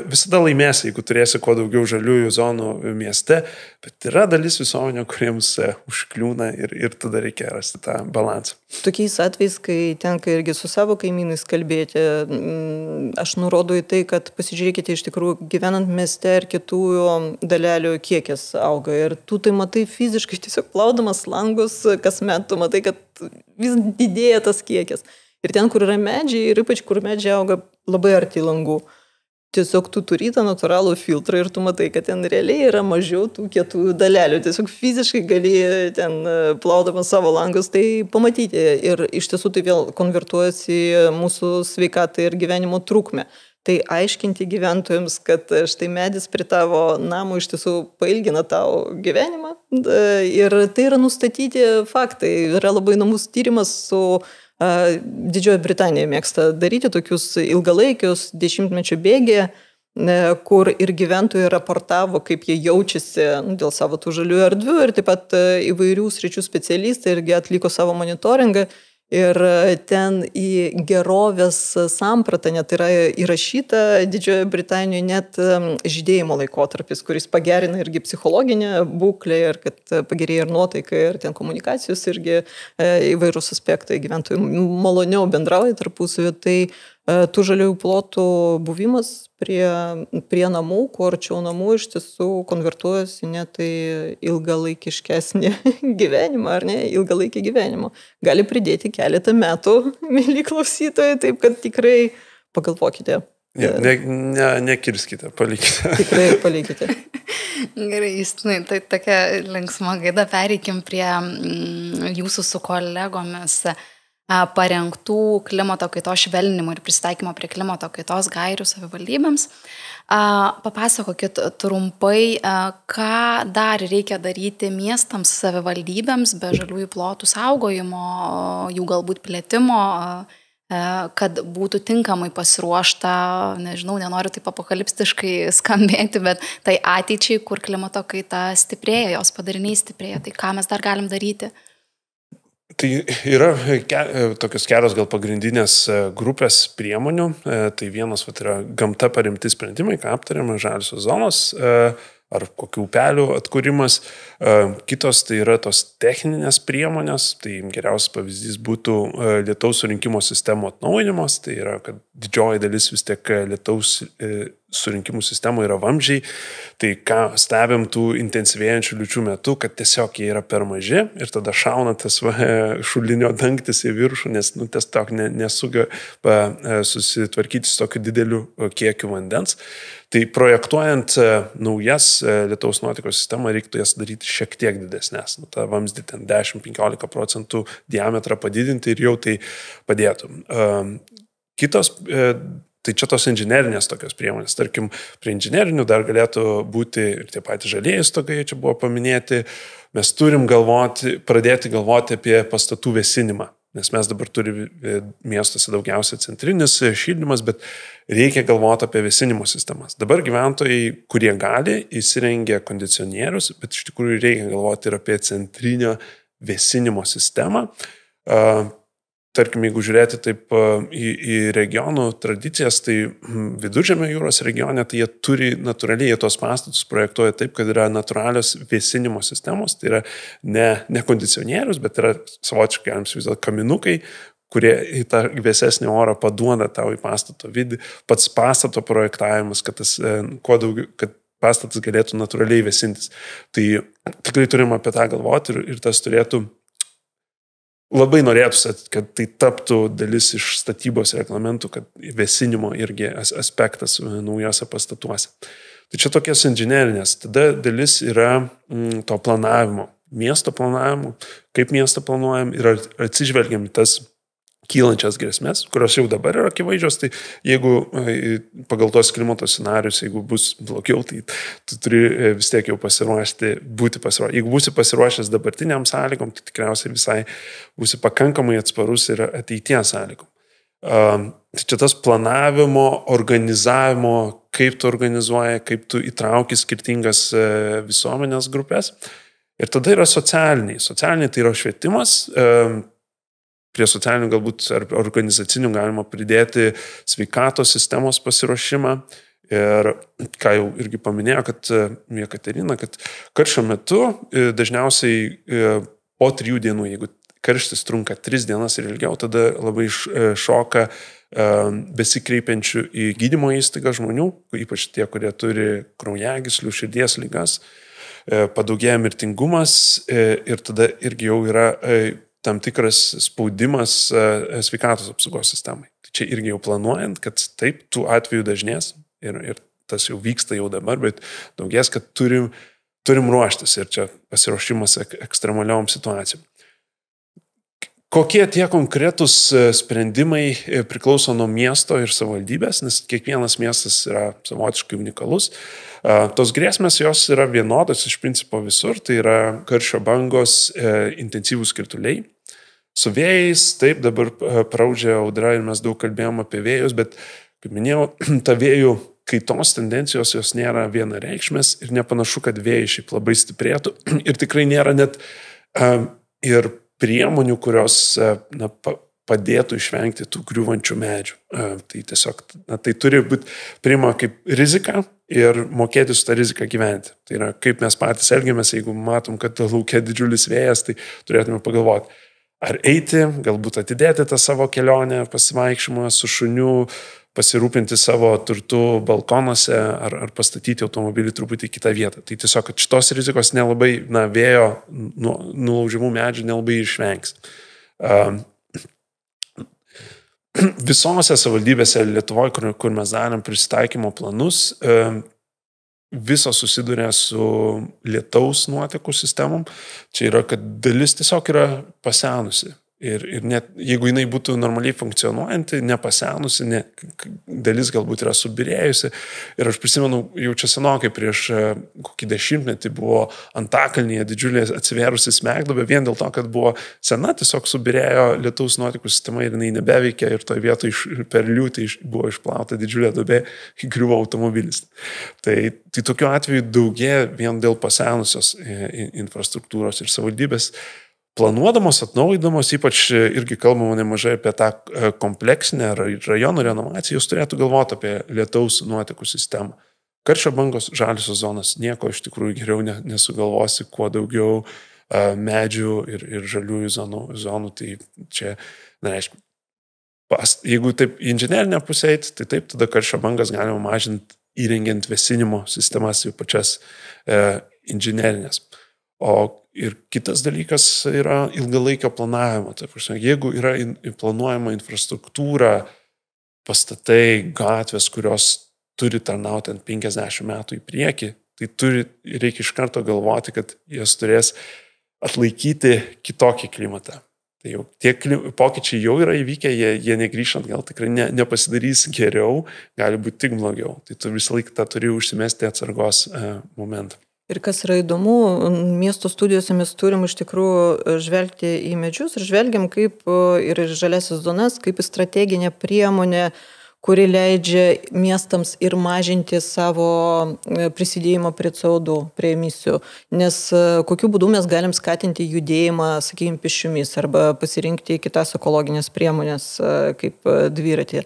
visada laimės, jeigu turėsi kuo daugiau žaliųjų zonų mieste, bet yra dalis visuomenė, kuriems užkliūna ir tada reikia rasti tą balansą. Tokiais atvejais, kai tenka irgi su savo kaimynais kalbėti, aš nurodu į tai, kad pasižiūrėkite iš tikrųjų gyvenant mieste ir kitų dalelių kiekis auga ir tu tai matai fiziškai tiesiog plaudamas langus kasmet, tu matai, kad vis didėja tas kiekis. Ir ten, kur yra medžiai ir ypač kur medžiai auga labai arti langų. Tiesiog tu turi tą natūralų filtrą ir tu matai, kad ten realiai yra mažiau tų kietųjų dalelių. Tiesiog fiziškai gali ten plaudamas savo langus tai pamatyti. Ir iš tiesų tai vėl konvertuojasi į mūsų sveikatą ir gyvenimo trukmę. Tai aiškinti gyventojams, kad štai medis prie tavo namo iš tiesų pailgina tavo gyvenimą. Ir tai yra nustatyti faktai. Yra labai įdomus tyrimas su Didžioji Britanija mėgsta daryti tokius ilgalaikius 10-mečio bėgyje, kur ir gyventojai raportavo, kaip jie jaučiasi dėl savo tų žaliųjų erdvių ir taip pat įvairių sričių specialistai irgi atliko savo monitoringą. Ir ten į gerovės sampratą net yra įrašyta Didžiojoje Britanijoje net žydėjimo laikotarpis, kuris pagerina irgi psichologinę būklę ir kad pagerėja ir nuotaika ir ten komunikacijos irgi įvairūs aspektai, gyventojai maloniau bendrauja tarpusavį. Tai tų žaliųjų plotų buvimas prie namų, kuo arčiau namų iš tiesų konvertuojasi net į ilgalaikiškesnį gyvenimą, ar ne, ilgalaikį gyvenimą. Gali pridėti keletą metų, mėly klausytojai, taip kad tikrai pagalvokite. Nekirskite, palikite. Tikrai palikite. Gerai, Justinai, tai tokia linksma gaida, pereikim prie jūsų su kolegomis parengtų klimato kaitos švelninimo ir prisitaikymo prie klimato kaitos gairių savivaldybėms. Papasakokit trumpai, ką dar reikia daryti miestams, savivaldybėms be žaliųjų plotų saugojimo, jų galbūt plėtimo, kad būtų tinkamai pasiruošta, nežinau, nenoriu taip apokaliptiškai skambėti, bet tai ateičiai, kur klimato kaita stiprėja, jos padariniai stiprėja. Tai ką mes dar galim daryti? Tai yra tokios kelios gal pagrindinės grupės priemonių. Tai vienas yra gamta paremti sprendimai, ką aptarėme, žaliosios zonos ar kokių upelių atkūrimas. Kitos tai yra tos techninės priemonės. Tai geriausias pavyzdys būtų lietaus surinkimo sistemų atnaujinimas. Tai yra, kad didžioji dalis vis tiek lietaus surinkimų sistemų yra vamzdžiai. Tai ką stebėm tų intensyvėjančių liūčių metu, kad tiesiog jie yra per maži ir tada šauna tas šulinio dangtis į viršų, nes tiesiog nesugeba susitvarkyti su tokiu dideliu kiekiu vandens. Tai projektuojant naujas lietaus nuotekos sistemą reiktų jas daryti šiek tiek didesnės. Ta vamzdį ten 10-15% diametrą padidinti ir jau tai padėtų. Kitos, tai čia tos inžinerinės tokios priemonės. Tarkim, prie inžinerinių dar galėtų būti ir tie patys žalieji stogai, čia buvo paminėti. Mes turim pradėti galvoti apie pastatų vėsinimą. Nes mes dabar turime miestuose daugiausia centrinis šildymas, bet reikia galvoti apie vėsinimo sistemas. Dabar gyventojai, kurie gali, įsirengia kondicionierius, bet iš tikrųjų reikia galvoti ir apie centrinio vėsinimo sistemą. tarkim, jeigu žiūrėti taip į regionų tradicijas, tai Viduržemio jūros regione, tai jie turi natūraliai tos pastatus projektuoja taip, kad yra natūralios vėsinimo sistemos, tai yra ne kondicionierius, bet yra savotiškai, galim įsivaizduoti, kaminukai, kurie į tą vėsesnį orą paduoda tau į pastato vidį, pats pastato projektavimas, kad kad pastatas galėtų natūraliai vėsintis. Tai tikrai turim apie tą galvoti ir tas turėtų labai norėtųsi, kad tai taptų dalis iš statybos reglamentų, kad vėsinimo irgi aspektas naujose pastatuose. Tai čia tokios inžinerinės. Tada dalis yra to planavimo, miesto planavimo, kaip miestą planuojam ir atsižvelgiam į tas kylančias grėsmės, kurios jau dabar yra akivaizdžios, tai jeigu pagal tos klimato scenarius, jeigu bus blogiau, tai tu turi vis tiek jau būti pasiruošęs. Jeigu būsi pasiruošęs dabartiniam sąlygom, tai tikriausiai visai būsi pakankamai atsparus ir ateities sąlygom. Tai čia tas planavimo, organizavimo, kaip tu organizuoji, kaip tu įtrauki skirtingas visuomenės grupės. Ir tada yra socialiniai. Socialiniai tai yra švietimas. Prie socialinių galbūt ar organizacinių galima pridėti sveikatos sistemos pasiruošimą. Ir ką jau irgi paminėjo, kad Jekaterina, kad karščio metu dažniausiai po 3 dienų, jeigu karštis trunka 3 dienas ir ilgiau, tada labai šoka besikreipiančių į gydymo įstaigą žmonių, ypač tie, kurie turi kraujagyslių, širdies ligas, padaugėja mirtingumas ir tada irgi jau yra tam tikras spaudimas sveikatos apsaugos sistemai. Tai čia irgi jau planuojant, kad taip, tų atvejų dažnės ir tas jau vyksta jau dabar, bet daugės, kad turim ruoštis ir čia pasiruošimas ekstremaliom situacijom. Kokie tie konkretūs sprendimai priklauso nuo miesto ir savivaldybės, nes kiekvienas miestas yra savotiškai unikalus. Tos grėsmės jos yra vienodos iš principo visur, tai yra karščio bangos, intensyvūs krituliai. Su vėjais, taip, dabar praudžia audra ir mes daug kalbėjom apie vėjus, bet, kaip minėjau, ta vėjų kaitos tendencijos jos nėra vienareikšmės ir nepanašu, kad vėjai šiaip labai stiprėtų ir tikrai nėra net ir priemonių, kurios padėtų išvengti tų griūvančių medžių. Tai tiesiog, tai turi būti priima kaip rizika ir mokėti su tą riziką gyventi. Tai yra, kaip mes patys elgiamės, jeigu matom, kad laukia didžiulis vėjas, tai turėtume pagalvoti, ar eiti, galbūt atidėti tą savo kelionę, pasivaikščiojimą su šuniu, pasirūpinti savo turtų balkonuose ar pastatyti automobilį truputį į kitą vietą. Tai tiesiog, kad šitos rizikos nelabai, vėjo nulaužimų medžių nelabai išvengs. Visose savivaldybėse Lietuvoje, kur mes darėm prisitaikymo planus, visos susiduria su lietaus nuotekų sistemom. Čia yra, kad dalis tiesiog yra pasenusi. Ir net jeigu jinai būtų normaliai funkcionuojanti, nepasenusi, dalis galbūt yra subirėjusi. Ir aš prisimenu, jau čia senokai prieš kokį 10 buvo Antakalnyje didžiulė atsiverusi smegduobė, vien dėl to, kad buvo sena, tiesiog subirėjo lietaus nuotekų sistema ir jinai nebeveikia ir toje vietoje per liūtį buvo išplauta didžiulė duobė, griuvo automobilis. Tai tokiu atveju daugėja vien dėl pasenusios infrastruktūros ir savivaldybės. Planuodamos, atnaujindamos, ypač irgi kalbama nemažai apie tą kompleksinę rajonų renovaciją, jūs turėtų galvoti apie lietaus nuotekų sistemą. Karščio bangos, žaliosios zonos, nieko iš tikrųjų geriau nesugalvosi, kuo daugiau medžių ir žaliųjų zonų. Tai čia, nereiškia, jeigu taip inžinerinę pusę eiti, tai taip, tada karščio bangas galima mažinti įrengiant vėsinimo sistemas jau pačias inžinerinės. Ir kitas dalykas yra ilgalaikio planavimo. Tai, jeigu yra planuojama infrastruktūra, pastatai, gatvės, kurios turi tarnauti ant 50 metų į priekį, tai reikia iš karto galvoti, kad jas turės atlaikyti kitokį klimatą. Tai jau tie pokyčiai jau yra įvykę, jie negrįžtant gal tikrai nepasidarys geriau, gali būti tik blogiau. Tai tu visą laiką tą turi užsimesti atsargos momentą. Ir kas yra įdomu, miesto studijose mes turim iš tikrųjų žvelgti į medžius ir žvelgiam kaip ir žaliasis zonas, kaip strateginė priemonė kuri leidžia miestams ir mažinti savo prisidėjimą prie CO2, prie emisijų. Nes kokiu būdu mes galim skatinti judėjimą, sakykime, pėsčiomis arba pasirinkti kitas ekologinės priemonės kaip dviratį.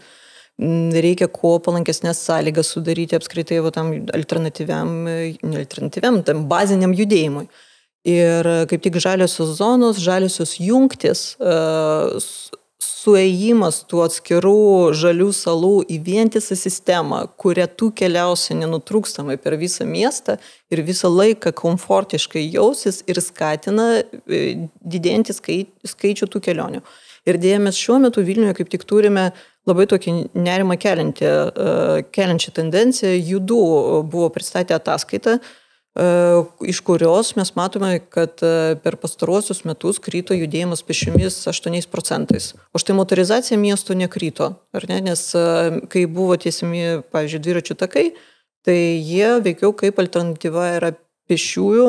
Reikia kuo palankesnės sąlygas sudaryti apskritai tam alternatyviam, tam baziniam judėjimui. Ir kaip tik žaliosios zonos, žaliosios jungtis, suėjimas tų atskirų žalių salų į vientisą sistemą, kurią tu keliausi nenutrūkstamai per visą miestą ir visą laiką komfortiškai jausis ir skatina didėjantį skaičių tų kelionių. Ir dėja, mes šiuo metu Vilniuje kaip tik turime labai tokį nerimą keliančią tendenciją. Judu buvo pristatę ataskaitą, iš kurios mes matome, kad per pastaruosius metus krito judėjimas pėsčiomis 8%. O štai motorizacija miesto nekrito, ar ne? Nes kai buvo tiesiami, pavyzdžiui, dviračių takai, tai jie veikiau kaip alternatyva yra pėsčiųjų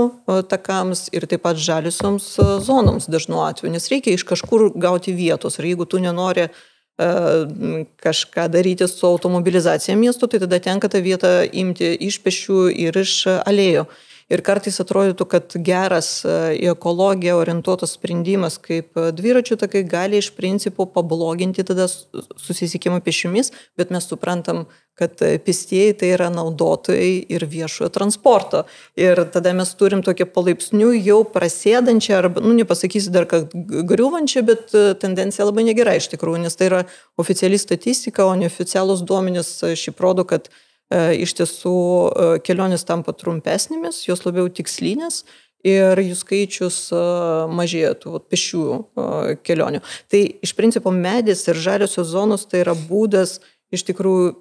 takams ir taip pat žaliusioms zonoms dažnu atveju, nes reikia iš kažkur gauti vietos. Ir jeigu tu nenori kažką daryti su automobilizacija miesto, tai tada tenka tą vietą imti iš pėsčiųjų ir iš alėjų. Ir kartais atrodytų, kad geras į ekologiją orientuotas sprendimas kaip dviračių takai gali iš principo pabloginti tada susisiekimą pėsčiomis, bet mes suprantam, kad pėstieji tai yra naudotojai ir viešojo transporto. Ir tada mes turim tokią palaipsniui jau prasėdančią, arba, nepasakysi dar, kad griūvančią, bet tendencija labai negera iš tikrųjų, nes tai yra oficiali statistika, o neoficialūs duomenys šiaip rodo, kad iš tiesų kelionės tampa trumpesnėmis, jos labiau tikslinės ir jų skaičius mažėja tų pėsčiųjų kelionių. Tai iš principo medis ir žaliosios zonos tai yra būdas iš tikrųjų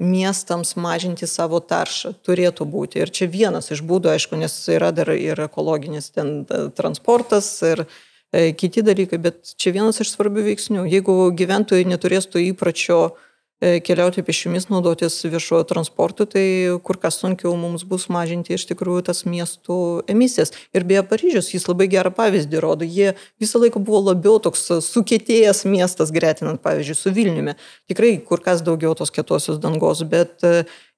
miestams mažinti savo taršą, turėtų būti. Ir čia vienas iš būdų, aišku, nes yra dar ir ekologinis ten transportas ir kiti dalykai, bet čia vienas iš svarbių veiksnių. Jeigu gyventojai neturės to įpračio keliauti pėsčiomis, naudotis viešojo transportu, tai kur kas sunkiau mums bus mažinti iš tikrųjų tas miestų emisijas. Ir beje, Paryžius, jis labai gerą pavyzdį rodo. Jie visą laiką buvo labiau toks sukietėjęs miestas, gretinant, pavyzdžiui, su Vilniumi. Tikrai kur kas daugiau tos kietosios dangos, bet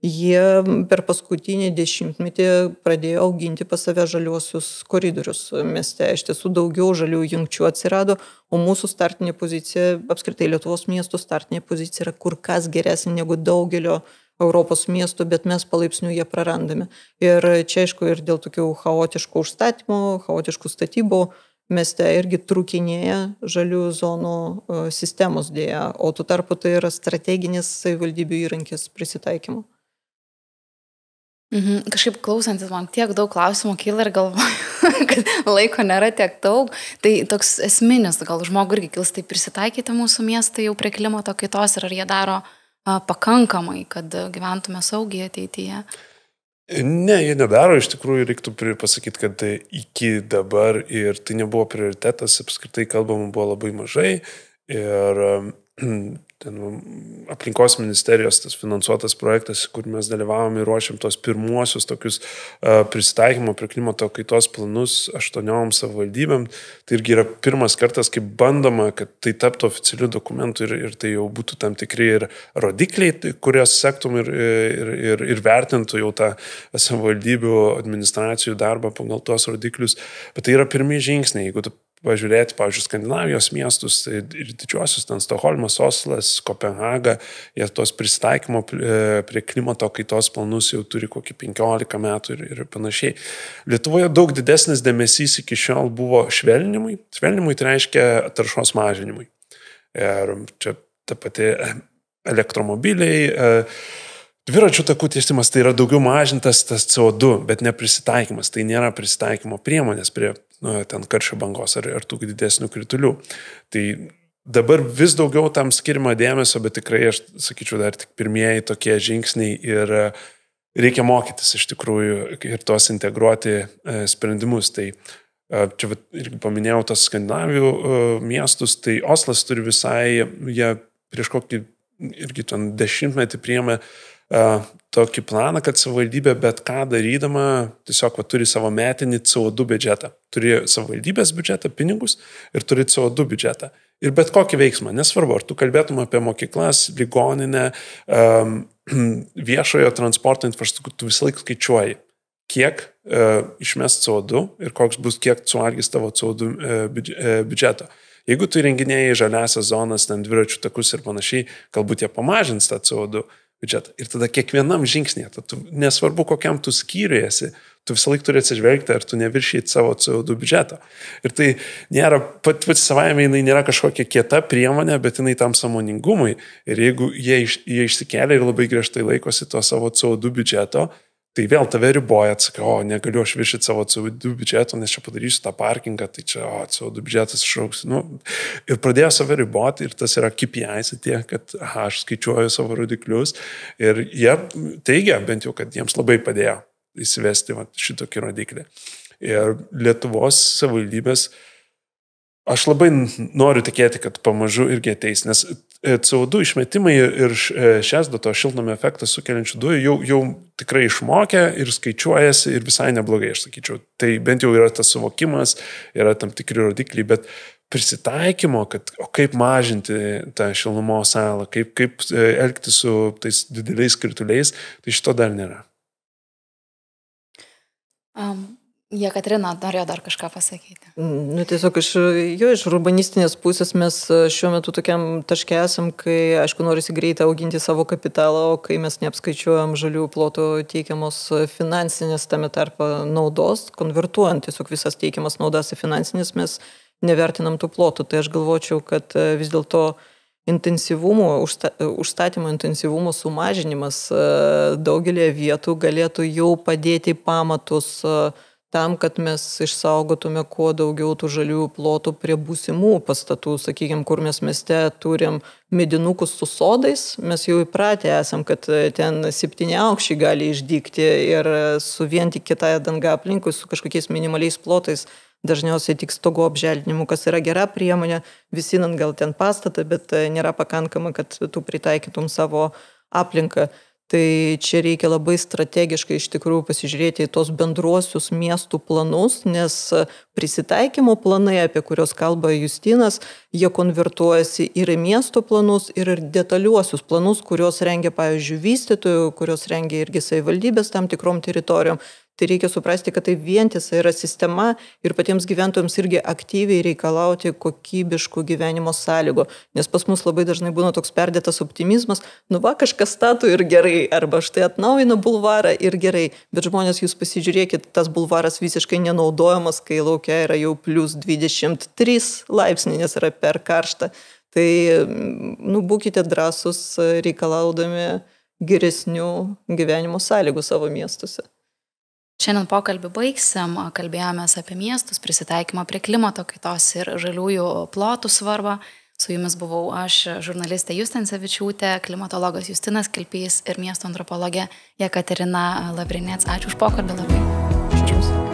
jie per paskutinį dešimtmetį pradėjo auginti pas save žaliuosius koridorius mieste. Iš tiesų daugiau žalių jungčių atsirado, o mūsų startinė pozicija, apskritai Lietuvos miestų startinė pozicija yra kur kas geresnė negu daugelio Europos miestų, bet mes palaipsniui ją prarandame. Ir čia, aišku, ir dėl tokių chaotiškų užstatymų, chaotiškų statybų mieste irgi trūkinėja žalių zonų sistemos dėja, o tuo tarpu tai yra strateginis savivaldybių įrankis prisitaikymo. Kažkaip klausantis, man tiek daug klausimų kyla ir galvoju, kad laiko nėra tiek daug. Tai toks esminis, gal žmogui irgi kils, tai prisitaikyti mūsų miestą jau prie klimato kaitos ir ar jie daro pakankamai, kad gyventume saugiai ateityje? Ne, jie nedaro, iš tikrųjų reiktų pasakyti, kad iki dabar ir tai nebuvo prioritetas, apskritai kalbama buvo labai mažai ir aplinkos ministerijos tas finansuotas projektas, kur mes dalyvavom ir ruošiam tos pirmuosius tokius prisitaikymo prie klimato kaitos planus 8 savivaldybėm. Tai irgi yra pirmas kartas, kai bandoma, kad tai taptų oficialių dokumentų ir tai jau būtų tam tikri ir rodikliai, kurios sektum ir vertintų jau tą savivaldybių administracijų darbą pagal tuos rodiklius. Bet tai yra pirmi žingsniai, jeigu tu pažiūrėti, pavyzdžiui, Skandinavijos miestus ir didžiuosius, ten Stokholmas, Oslas, Kopenhaga, jie tos prisitaikymo prie klimato kaitos planus jau turi kokį 15 metų ir panašiai. Lietuvoje daug didesnis dėmesys iki šiol buvo švelninimui. Švelninimui tai reiškia taršos mažinimui. Ir čia ta pati elektromobiliai, dviračių takų tiesimas tai yra daugiau mažintas tas CO2, bet ne prisitaikymas. Tai nėra prisitaikymo priemonės prie ten karščio bangos ar tų didesnių kritulių. Tai dabar vis daugiau tam skirima dėmesio, bet tikrai aš sakyčiau dar tik pirmieji tokie žingsniai ir reikia mokytis iš tikrųjų ir tos integruoti sprendimus. Tai čia irgi paminėjau tos Skandinavijų miestus, tai Oslas turi visai, jie prieš kokį irgi ten 10-metį priėmė tokį planą, kad savivaldybė bet ką darydama tiesiog turi savo metinį CO2 biudžetą. Turi savivaldybės biudžetą, pinigus ir turi CO2 biudžetą. Ir bet kokį veiksmą, nesvarbu, ar tu kalbėtum apie mokyklas, ligoninę, viešojo transporto infrastruktūrą, tu visą laiką skaičiuoji, kiek išmes CO2 ir koks bus, kiek suvalgys tavo CO2 biudžeto. Jeigu tu įrenginėjai žaliasias zonas, ten dviračių takus ir panašiai, galbūt jie pamažins tą CO2 biudžetą. Ir tada kiekvienam žingsnėje, nesvarbu, kokiam tu skyriuesi, tu visą laiką turi atsižvelgti, ar tu neviršyti savo CO2 biudžeto. Ir tai nėra, pati savaime jinai nėra kažkokia kieta priemonė, bet jinai tam sąmoningumui. Ir jeigu jie išsikelia ir labai griežtai laikosi to savo CO2 biudžeto, tai vėl tave riboja, atsakai, negaliu aš viršyti savo CO2 biudžeto, nes čia padarysiu tą parkingą, tai čia CO2 biudžetas išaugs. Ir pradėjo save riboti ir tas yra KPIs tie, kad aš skaičiuoju savo rodiklius ir jie teigia bent jau, kad jiems labai padėjo įsivesti šitokį rodiklį. Ir Lietuvos savivaldybės, aš labai noriu tikėti, kad pamažu irgi ateis, nes CO2 išmetimai ir šias to šiltnamio efektą sukeliančių dujų jau tikrai išmokę ir skaičiuojasi ir visai neblogai, aš sakyčiau. Tai bent jau yra tas suvokimas, yra tam tikri rodikliai, bet prisitaikymo, kad kaip mažinti tą šilumos salą, kaip elgti su tais dideliais krituliais, tai šito dar nėra. Jekaterina norėjo dar kažką pasakyti. Tiesiog iš urbanistinės pusės mes šiuo metu tokiam taške esam, kai, aišku, norisi greitai auginti savo kapitalą, o kai mes neapskaičiuojam žaliųjų plotų teikiamos finansinės tame tarpo naudos, konvertuojant tiesiog visas teikiamas naudas į finansinės, mes nevertinam tų plotų. Tai aš galvočiau, kad vis dėlto užstatymo intensyvumo sumažinimas daugelį vietų galėtų jau padėti pamatus tam, kad mes išsaugotume kuo daugiau tų žaliųjų plotų prie būsimų pastatų, sakykime, kur mes mieste turim medinukus su sodais, mes jau įpratę esam, kad ten 7 aukščiai gali išdygti ir su vien tik kitą dangą aplinkui, su kažkokiais minimaliais plotais, dažniausiai tik stogo apželdinimu, kas yra gera priemonė, visinant gal ten pastatą, bet nėra pakankama, kad tu pritaikytum savo aplinką. Tai čia reikia labai strategiškai iš tikrųjų pasižiūrėti į tos bendruosius miestų planus, nes prisitaikymo planai, apie kurios kalba Justinas, jie konvertuojasi ir į miesto planus, ir detaliuosius planus, kurios rengia, pavyzdžiui, vystytojų, kurios rengia irgi savivaldybės tam tikrom teritorijom. Tai reikia suprasti, kad tai vientisa yra sistema ir patiems gyventojams irgi aktyviai reikalauti kokybiškų gyvenimo sąlygų. Nes pas mus labai dažnai būna toks perdėtas optimizmas, kažkas stato ir gerai, arba štai atnaujina bulvarą ir gerai. Bet žmonės, jūs pasižiūrėkit, tas bulvaras visiškai nenaudojamas, kai laukia yra jau plus 23 laipsniai, nes yra per karšta. Tai būkite drąsus reikalaudami geresnių gyvenimo sąlygų savo miestuose. Šiandien pokalbį baigsim, kalbėjomės apie miestus, prisitaikymą prie klimato kaitos ir žaliųjų plotų svarbą. Su jumis buvau aš, žurnalistė Justencevičiūtė, klimatologas Justinas Kilpys ir miesto antropologė Jekaterina Lavrinec. Ačiū už pokalbį labai. Ačiū.